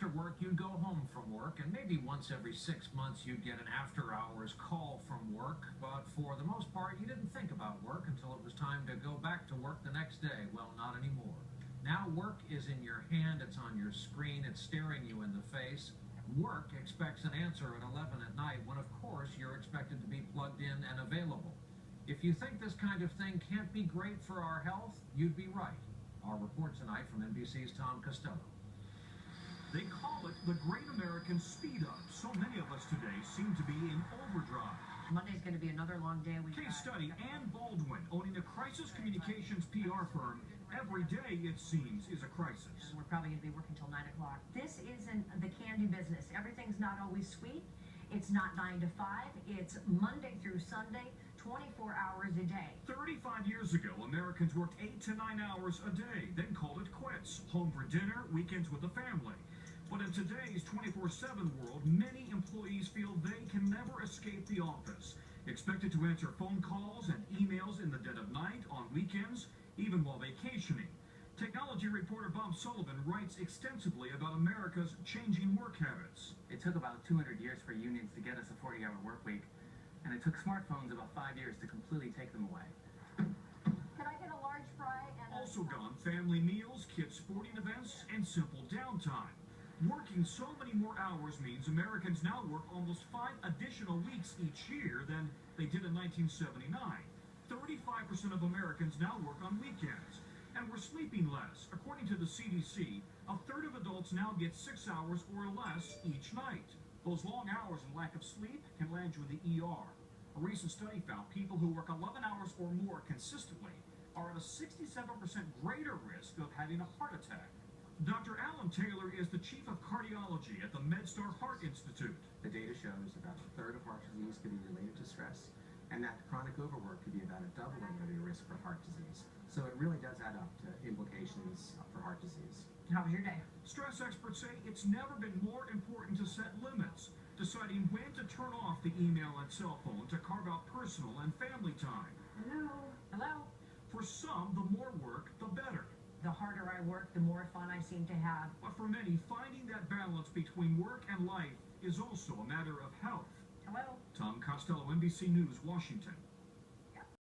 after work, you'd go home from work, and maybe once every 6 months you'd get an after-hours call from work. But for the most part, you didn't think about work until it was time to go back to work the next day. Well, not anymore. Now work is in your hand, it's on your screen, it's staring you in the face. Work expects an answer at 11 at night when, of course, you're expected to be plugged in and available. If you think this kind of thing can't be great for our health, you'd be right. Our report tonight from NBC's Tom Costello. They call it the Great American Speed Up. So many of us today seem to be in overdrive. Monday's going to be another long day. Case study, Ann Baldwin, owning a crisis communications PR firm. Every day, it seems, is a crisis. We're probably going to be working till 9 o'clock. This isn't the candy business. Everything's not always sweet. It's not 9 to 5. It's Monday through Sunday, 24 hours a day. 35 years ago, Americans worked 8 to 9 hours a day, then called it quits. Home for dinner, weekends with the family. But in today's 24/7 world, many employees feel they can never escape the office. Expected to answer phone calls and emails in the dead of night, on weekends, even while vacationing. Technology reporter Bob Sullivan writes extensively about America's changing work habits. It took about 200 years for unions to get us a 40-hour work week, and it took smartphones about 5 years to completely take them away. Can I get a large fry? And Also gone, family meals, kids' sporting events, and simple downtime. Working so many more hours means Americans now work almost 5 additional weeks each year than they did in 1979. 35% of Americans now work on weekends. And we're sleeping less. According to the CDC, a third of adults now get 6 hours or less each night. Those long hours and lack of sleep can land you in the ER. A recent study found people who work 11 hours or more consistently are at a 67% greater risk of having a heart attack. Dr. Alan Taylor is the chief of cardiology at the MedStar Heart Institute. The data shows about a third of heart disease could be related to stress, and that chronic overwork could be about a doubling of your risk for heart disease. So it really does add up to implications for heart disease. How was your day? Stress experts say it's never been more important to set limits, deciding when to turn off the email and cell phone to carve out personal and family time. Hello? Hello? For some, the more work, the better. The harder I work, the more fun I seem to have. But for many, finding that balance between work and life is also a matter of health. Hello? Tom Costello, NBC News, Washington.